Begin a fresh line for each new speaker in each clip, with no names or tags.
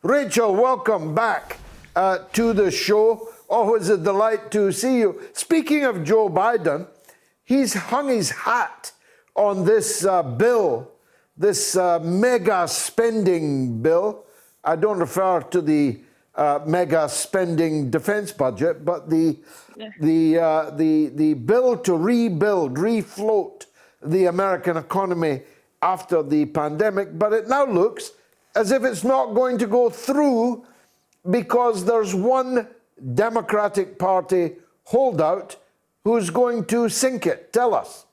Rachel, welcome back to the show. Always a delight to see you. Speaking of Joe Biden, he's hung his hat on this bill, this mega spending bill. I don't refer to the mega spending defense budget, but the bill to rebuild, refloat the American economy after the pandemic. But it now looks as if it's not going to go through because there's one Democratic Party holdout who's going to sink it. Tell us.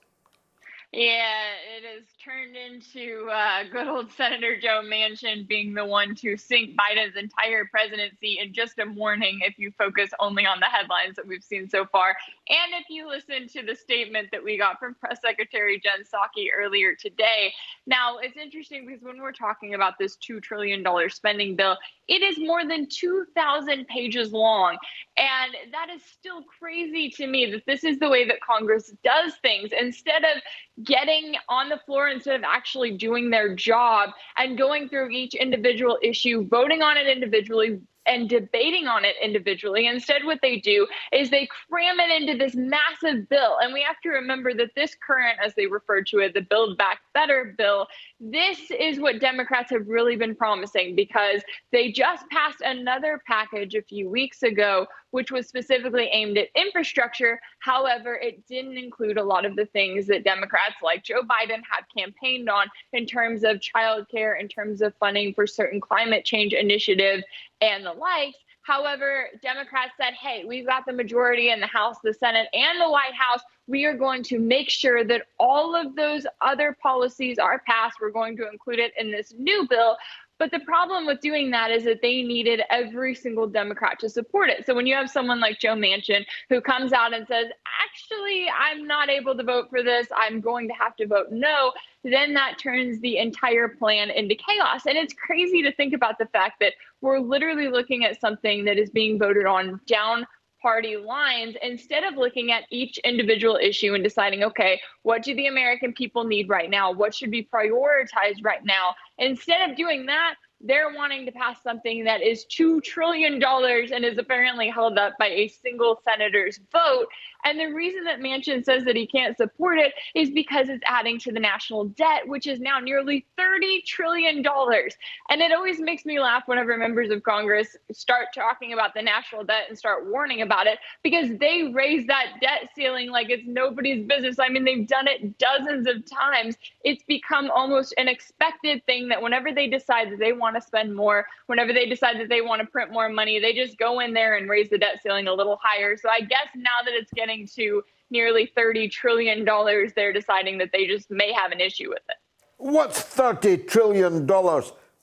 Yeah, it has turned into good old Senator Joe Manchin being the one to sink Biden's entire presidency in just a morning if you focus only on the headlines that we've seen so far. And if you listen to the statement that we got from Press Secretary Jen Psaki earlier today. Now, it's interesting because when we're talking about this $2 trillion spending bill, it is more than 2,000 pages long. And that is still crazy to me that this is the way that Congress does things. Instead of getting on the floor, instead of actually doing their job and going through each individual issue, voting on it individually, and debating on it individually. Instead, what they do is they cram it into this massive bill. And we have to remember that this current, as they refer to it, the Build Back Better bill, this is what Democrats have really been promising, because they just passed another package a few weeks ago, which was specifically aimed at infrastructure. However, it didn't include a lot of the things that Democrats like Joe Biden have campaigned on in terms of childcare, in terms of funding for certain climate change initiatives and the likes. However, Democrats said, hey, we've got the majority in the House, the Senate, and the White House. We are going to make sure that all of those other policies are passed. We're going to include it in this new bill. But the problem with doing that is that they needed every single Democrat to support it. So when you have someone like Joe Manchin who comes out and says, actually, I'm not able to vote for this, I'm going to have to vote no, then that turns the entire plan into chaos. And it's crazy to think about the fact that we're literally looking at something that is being voted on down party lines instead of looking at each individual issue and deciding, okay, what do the American people need right now? What should be prioritized right now? Instead of doing that, they're wanting to pass something that is $2 trillion and is apparently held up by a single senator's vote. And the reason that Manchin says that he can't support it is because it's adding to the national debt, which is now nearly $30 trillion. And it always makes me laugh whenever members of Congress start talking about the national debt and start warning about it, because they raise that debt ceiling like it's nobody's business. I mean, they've done it dozens of times. It's become almost an expected thing that whenever they decide that they want to spend more, whenever they decide that they want to print more money, they just go in there and raise the debt ceiling a little higher. So I guess now that it's getting to nearly $30 trillion, they're deciding that they just may have an issue with it.
What's $30 trillion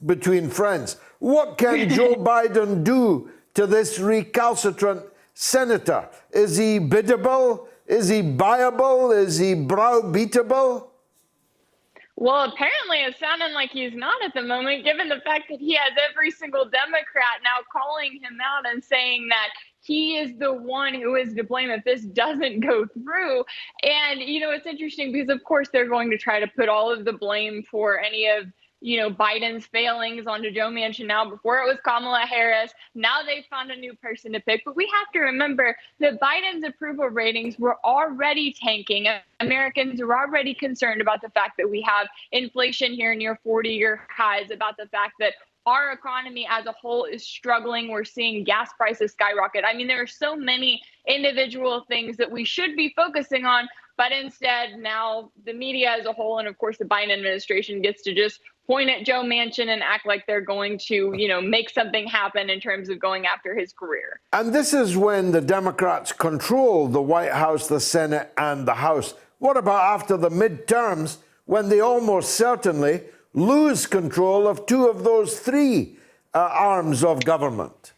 between friends? What can Joe Biden do to this recalcitrant senator? Is he biddable? Is he buyable? Is he browbeatable?
Well, apparently it's sounding like he's not at the moment, given the fact that he has every single Democrat now calling him out and saying that he is the one who is to blame if this doesn't go through. And, you know, it's interesting because, of course, they're going to try to put all of the blame for any of Biden's failings onto Joe Manchin now. Before it was Kamala Harris. Now they've found a new person to pick. But we have to remember that Biden's approval ratings were already tanking. Americans were already concerned about the fact that we have inflation here near 40-year highs, about the fact that our economy as a whole is struggling. We're seeing gas prices skyrocket. I mean, there are so many individual things that we should be focusing on. But instead, now the media as a whole, and of course the Biden administration, gets to just point at Joe Manchin and act like they're going to, make something happen in terms of going after his career.
And this is when the Democrats control the White House, the Senate, and the House. What about after the midterms, when they almost certainly lose control of two of those three arms of government?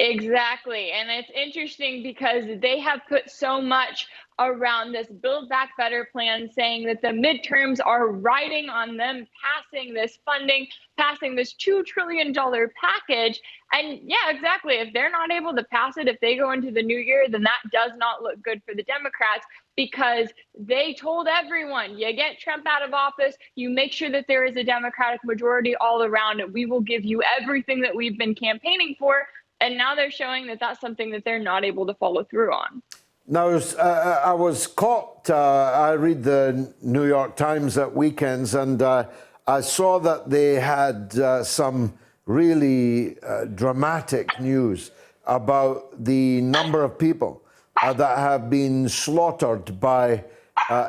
Exactly. And it's interesting because they have put so much around this Build Back Better plan, saying that the midterms are riding on them passing this funding, passing this $2 trillion package. And yeah, exactly. If they're not able to pass it, if they go into the new year, then that does not look good for the Democrats, because they told everyone, you get Trump out of office, you make sure that there is a Democratic majority all around, we will give you everything that we've been campaigning for. And now they're showing that that's something that they're not able to follow through on.
Now, I was caught, I read the New York Times at weekends, and I saw that they had some really dramatic news about the number of people that have been slaughtered by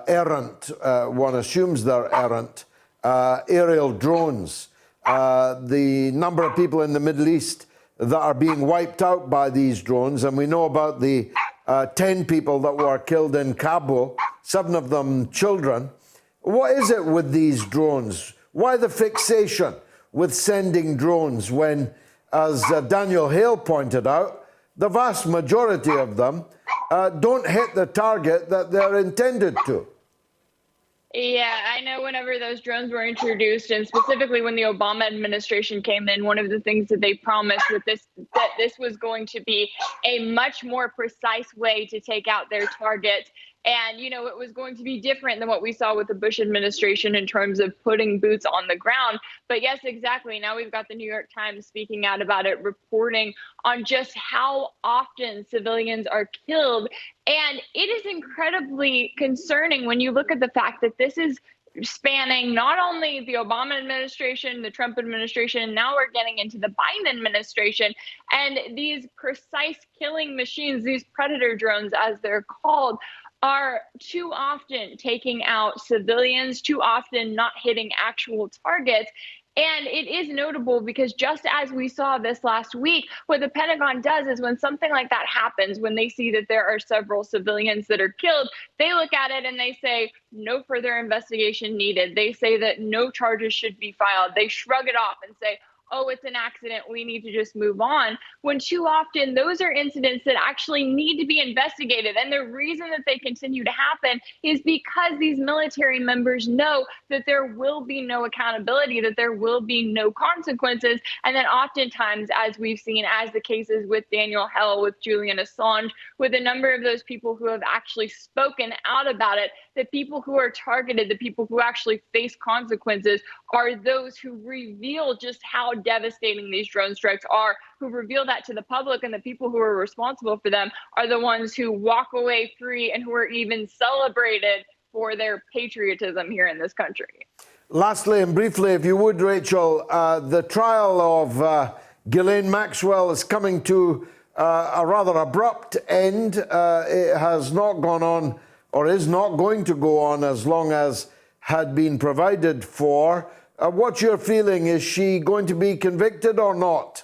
errant, one assumes they're errant, aerial drones. The number of people in the Middle East that are being wiped out by these drones, and we know about the 10 people that were killed in Kabul, 7 of them children. What is it with these drones? Why the fixation with sending drones when, as Daniel Hale pointed out, the vast majority of them don't hit the target that they're intended to?
Yeah, I know whenever those drones were introduced, and specifically when the Obama administration came in, one of the things that they promised with this, that this was going to be a much more precise way to take out their targets. And, you know, it was going to be different than what we saw with the Bush administration in terms of putting boots on the ground. But yes, exactly. Now we've got the New York Times speaking out about it, reporting on just how often civilians are killed. And it is incredibly concerning when you look at the fact that this is spanning not only the Obama administration, the Trump administration, now we're getting into the Biden administration. And these precise killing machines, these predator drones, as they're called, are too often taking out civilians, too often not hitting actual targets. And it is notable because just as we saw this last week, what the Pentagon does is when something like that happens, when they see that there are several civilians that are killed, they look at it and they say, no further investigation needed. They say that no charges should be filed. They shrug it off and say, oh, it's an accident, we need to just move on, when too often those are incidents that actually need to be investigated. And the reason that they continue to happen is because these military members know that there will be no accountability, that there will be no consequences. And then oftentimes, as we've seen, as the cases with Daniel Hell, with Julian Assange, with a number of those people who have actually spoken out about it, the people who are targeted, the people who actually face consequences are those who reveal just how devastating these drone strikes are, who reveal that to the public, and the people who are responsible for them are the ones who walk away free and who are even celebrated for their patriotism here in this country.
Lastly and briefly, if you would, Rachel, the trial of Ghislaine Maxwell is coming to a rather abrupt end. It has not gone on, or is not going to go on, as long as had been provided for. What's your feeling? Is she going to be convicted or not?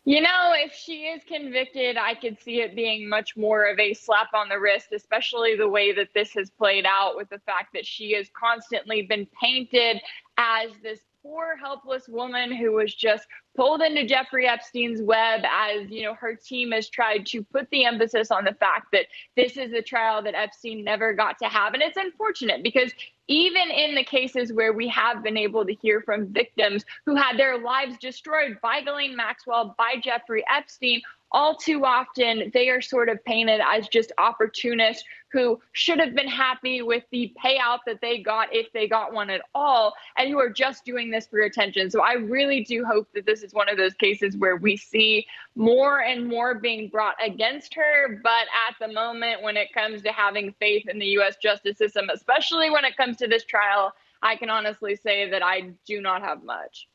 You know, if she is convicted, I could see it being much more of a slap on the wrist, especially the way that this has played out, with the fact that she has constantly been painted as this poor, helpless woman who was just pulled into Jeffrey Epstein's web, as, you know, her team has tried to put the emphasis on the fact that this is a trial that Epstein never got to have. And it's unfortunate because even in the cases where we have been able to hear from victims who had their lives destroyed by Ghislaine Maxwell, by Jeffrey Epstein, all too often they are sort of painted as just opportunists who should have been happy with the payout that they got, if they got one at all, and who are just doing this for attention. So I really do hope that this is one of those cases where we see more and more being brought against her. But at the moment, when it comes to having faith in the U.S. justice system, especially when it comes to this trial, I can honestly say that I do not have much.